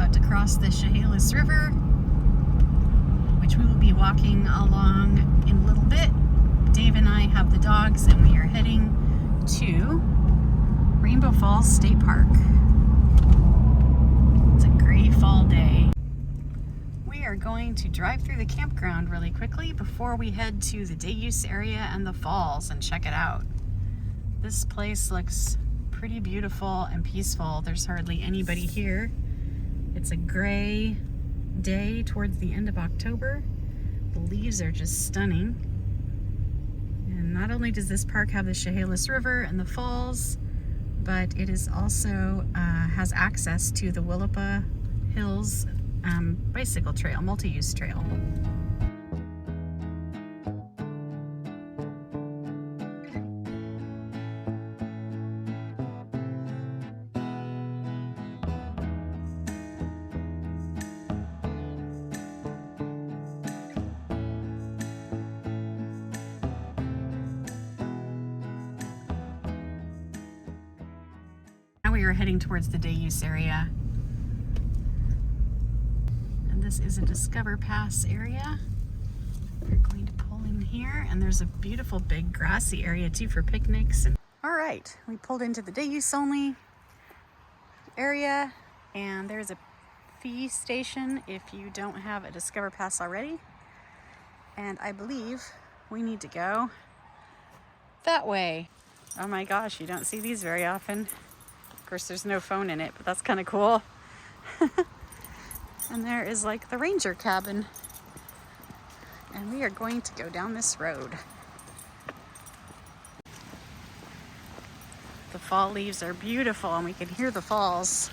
about to cross the Chehalis River, which we will be walking along in a little bit. Dave and I have the dogs and we are heading to Rainbow Falls State Park. It's a great fall day. We are going to drive through the campground really quickly before we head to the day use area and the falls and check it out. This place looks pretty beautiful and peaceful. There's hardly anybody here. It's a gray day towards the end of October. The leaves are just stunning. And not only does this park have the Chehalis River and the falls, but it is also has access to the Willapa Hills bicycle trail, multi-use trail. Now we are heading towards the day use area. And this is a Discover Pass area. We're going to pull in here, and there's a beautiful big grassy area too for picnics. All right, we pulled into the day use only area, and there's a fee station if you don't have a Discover Pass already. And I believe we need to go that way. Oh my gosh, you don't see these very often. Of course, there's no phone in it, but that's kind of cool. And there is like the ranger cabin. And we are going to go down this road. The fall leaves are beautiful and we can hear the falls.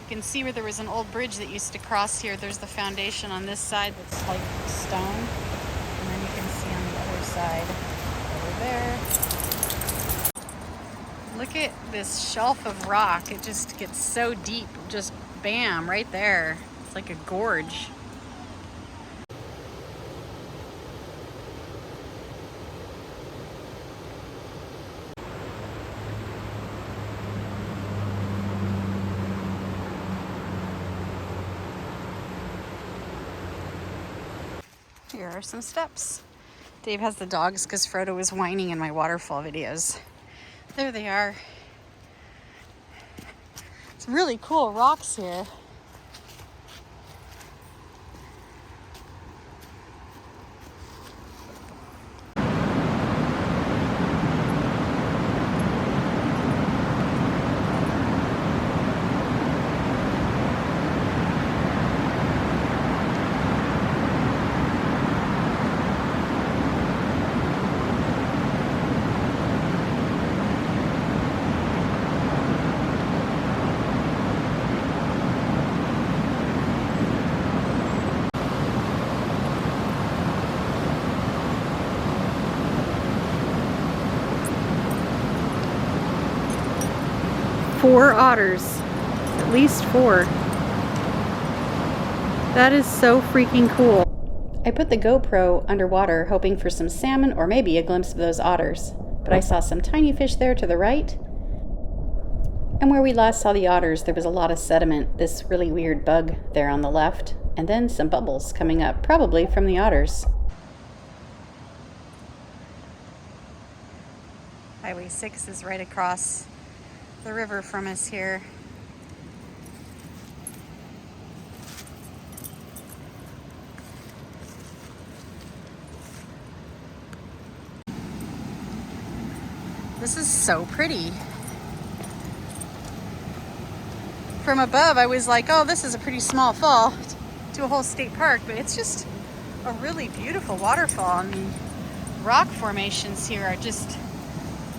You can see where there was an old bridge that used to cross here. There's the foundation on this side that's like stone. And then you can see on the other side over there. Look at this shelf of rock. It just gets so deep. Just bam, right there. It's like a gorge. Here are some steps. Dave has the dogs because Frodo was whining in my waterfall videos. There they are. It's really cool rocks here. Four otters, at least 4. That is so freaking cool. I put the GoPro underwater hoping for some salmon or maybe a glimpse of those otters, but I saw some tiny fish there to the right. And where we last saw the otters, there was a lot of sediment, this really weird bug there on the left, and then some bubbles coming up, probably from the otters. Highway 6 is right across the river from us here. This is so pretty. From above, I was like, oh, this is a pretty small fall to a whole state park, but it's just a really beautiful waterfall, and the rock formations here are just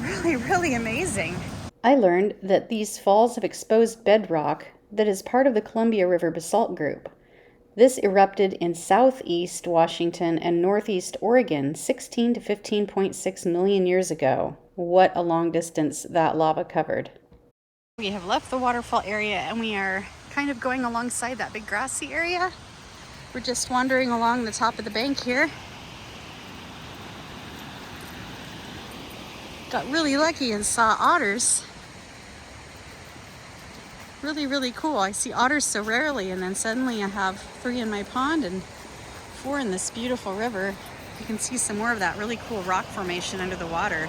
really, really amazing. I learned that these falls have exposed bedrock that is part of the Columbia River basalt group. This erupted in southeast Washington and northeast Oregon 16 to 15.6 million years ago. What a long distance that lava covered. We have left the waterfall area and we are kind of going alongside that big grassy area. We're just wandering along the top of the bank here. Got really lucky and saw otters. Really, really cool. I see otters so rarely, and then suddenly I have 3 in my pond and 4 in this beautiful river. You can see some more of that really cool rock formation under the water.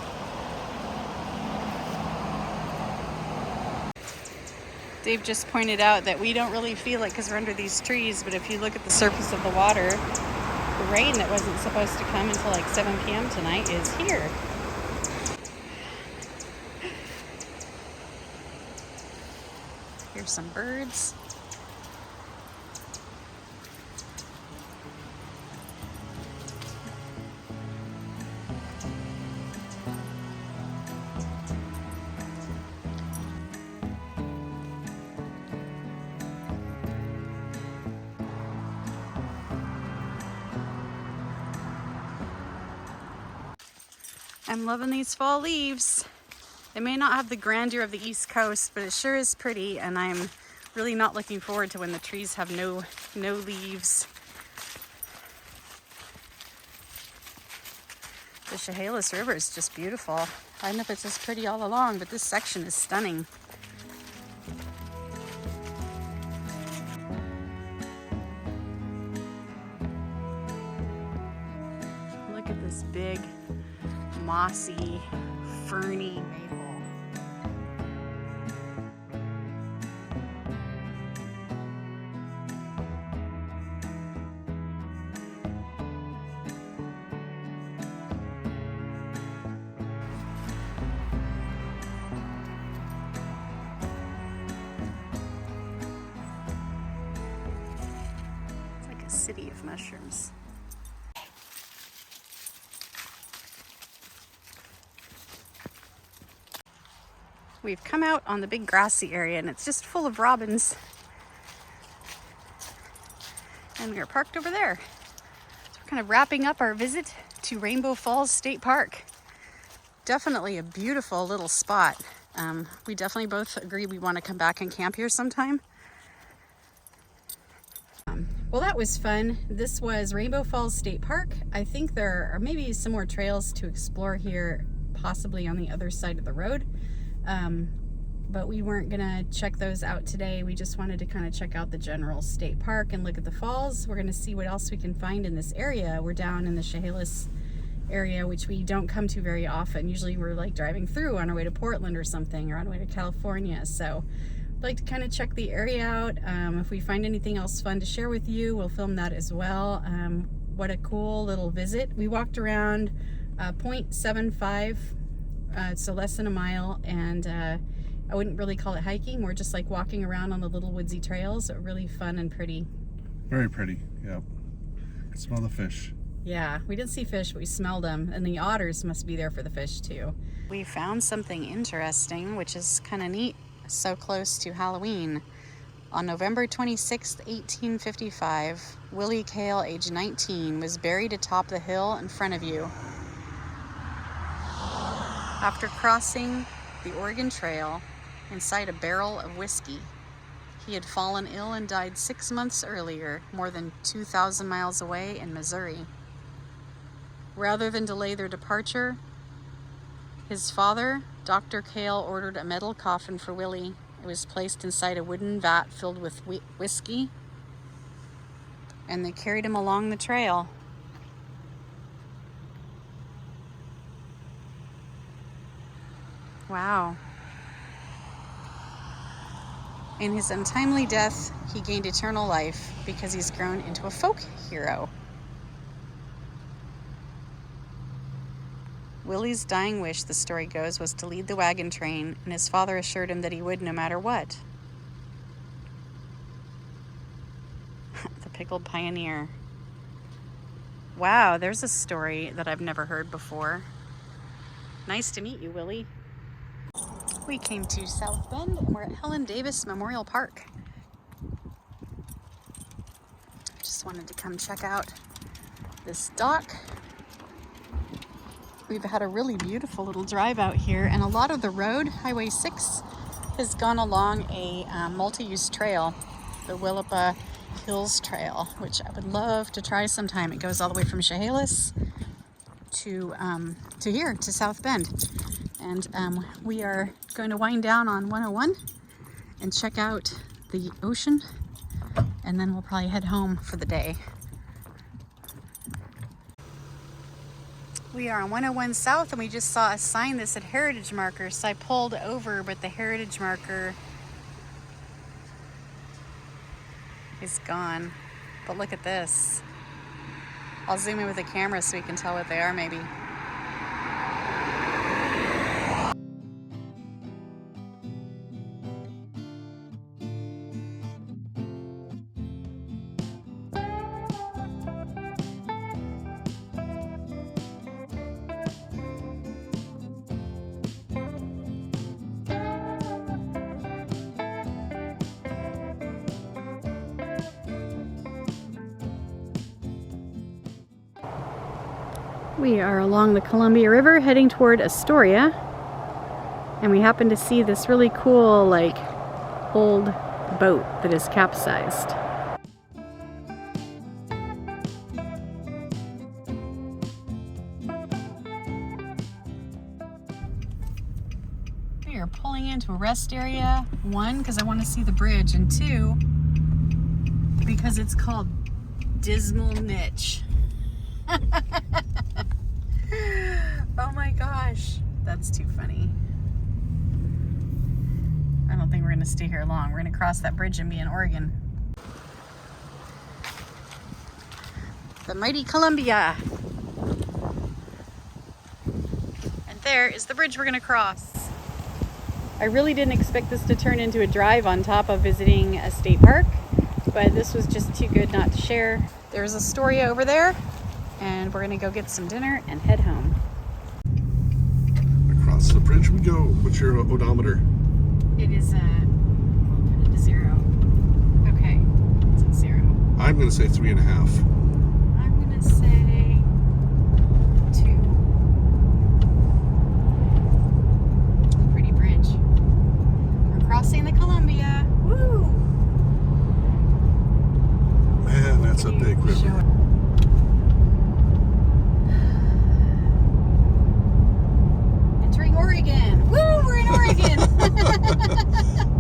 Dave just pointed out that we don't really feel it because we're under these trees, but if you look at the surface of the water, the rain that wasn't supposed to come until like 7 p.m. tonight is here. Here's some birds. I'm loving these fall leaves. They may not have the grandeur of the East Coast, but it sure is pretty, and I'm really not looking forward to when the trees have no leaves. The Chehalis River is just beautiful. I don't know if it's as pretty all along, but this section is stunning. Look at this big, mossy, ferny maple. It's like a city of mushrooms. We've come out on the big grassy area and it's just full of robins. And we are parked over there. So we're kind of wrapping up our visit to Rainbow Falls State Park. Definitely a beautiful little spot. We definitely both agree we want to come back and camp here sometime. Well, that was fun. This was Rainbow Falls State Park. I think there are maybe some more trails to explore here, possibly on the other side of the road. But we weren't gonna check those out today. We just wanted to kind of check out the general state park and look at the falls. We're gonna see what else we can find in this area. We're down in the Chehalis area, which we don't come to very often. Usually we're like driving through on our way to Portland or something, or on our way to California. So I'd like to kind of check the area out. If we find anything else fun to share with you, we'll film that as well. What a cool little visit. We walked around 0.75, so less than a mile, and I wouldn't really call it hiking, more just like walking around on the little woodsy trails. Really fun and pretty. Very pretty, yeah. I smell the fish. Yeah, we didn't see fish, but we smelled them, and the otters must be there for the fish too. We found something interesting, which is kind of neat, so close to Halloween. On November 26, 1855, Willie Cale, age 19, was buried atop the hill in front of you. After crossing the Oregon Trail inside a barrel of whiskey, he had fallen ill and died 6 months earlier, more than 2,000 miles away in Missouri. Rather than delay their departure, his father, Dr. Cale, ordered a metal coffin for Willie. It was placed inside a wooden vat filled with whiskey, and they carried him along the trail. Wow. In his untimely death, he gained eternal life because he's grown into a folk hero. Willie's dying wish, the story goes, was to lead the wagon train, and his father assured him that he would no matter what. The pickled pioneer. Wow, there's a story that I've never heard before. Nice to meet you, Willie. We came to South Bend and we're at Helen Davis Memorial Park. just wanted to come check out this dock. We've had a really beautiful little drive out here, and a lot of the road, Highway 6, has gone along a multi-use trail, the Willapa Hills Trail, which I would love to try sometime. It goes all the way from Chehalis to here, to South Bend. And we are going to wind down on 101 and check out the ocean, and then we'll probably head home for the day. We are on 101 South, and we just saw a sign that said heritage marker, so I pulled over, but the heritage marker is gone. But look at this. I'll zoom in with the camera so we can tell what they are maybe. We are along the Columbia River heading toward Astoria, and we happen to see this really cool, like, old boat that is capsized. We are pulling into a rest area, one, because I want to see the bridge, and two, because it's called Dismal Niche. Oh my gosh, that's too funny. I don't think we're gonna stay here long. We're gonna cross that bridge and be in Oregon. The mighty Columbia. And there is the bridge we're gonna cross. I really didn't expect this to turn into a drive on top of visiting a state park, but this was just too good not to share. There's Astoria over there, and we're gonna go get some dinner and head home. Across the bridge we go. What's your odometer? It is we'll put it to 0. Okay, it's at 0. I'm going to say 3.5. I'm gonna say 2. Pretty bridge. We're crossing the Columbia. Woo! Man, that's a big river. Oregon. Woo, we're in Oregon.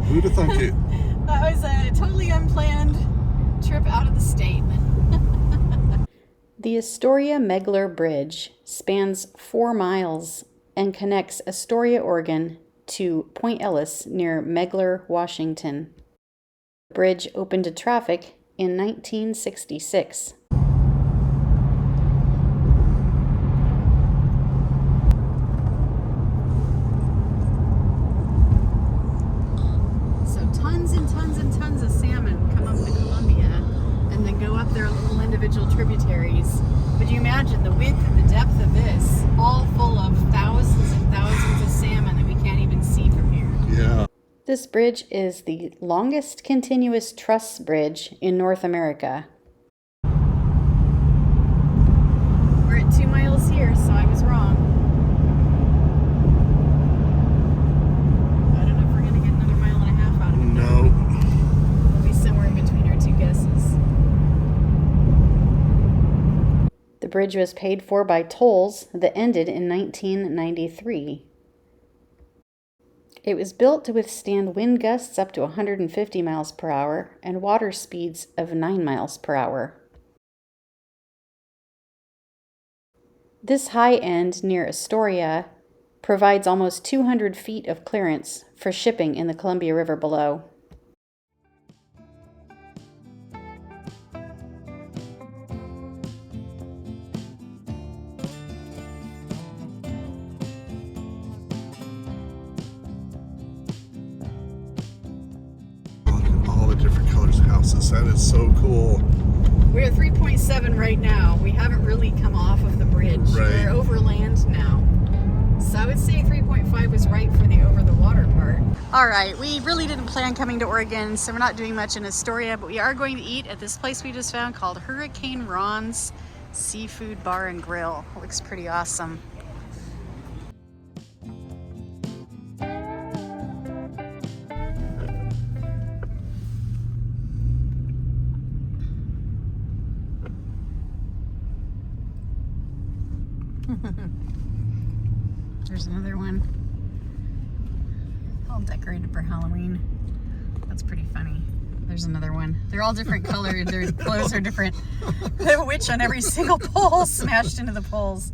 Who'd have thunk it? That was a totally unplanned trip out of the state. The Astoria-Megler Bridge spans 4 miles and connects Astoria, Oregon to Point Ellis near Megler, Washington. The bridge opened to traffic in 1966. Tributaries. But you imagine the width and the depth of this, all full of thousands and thousands of salmon that we can't even see from here. Yeah. This bridge is the longest continuous truss bridge in North America. We're at 2 miles here, so I was wrong. I don't know if we're going to get another 1.5 miles out of it. No. We'll be somewhere in between our 2 guesses. The bridge was paid for by tolls that ended in 1993. It was built to withstand wind gusts up to 150 miles per hour and water speeds of 9 miles per hour. This high end near Astoria provides almost 200 feet of clearance for shipping in the Columbia River below. Different colors of houses. That is so cool. We're at 3.7 right now. We haven't really come off of the bridge. Right. We're over land now. So I would say 3.5 was right for the over the water part. All right, we really didn't plan coming to Oregon, so we're not doing much in Astoria, but we are going to eat at this place we just found called Hurricane Ronde's Seafood Bar and Grill. It looks pretty awesome. There's another one. All decorated for Halloween. That's pretty funny. There's another one. They're all different colored. Their clothes are different. They have a witch on every single pole smashed into the poles.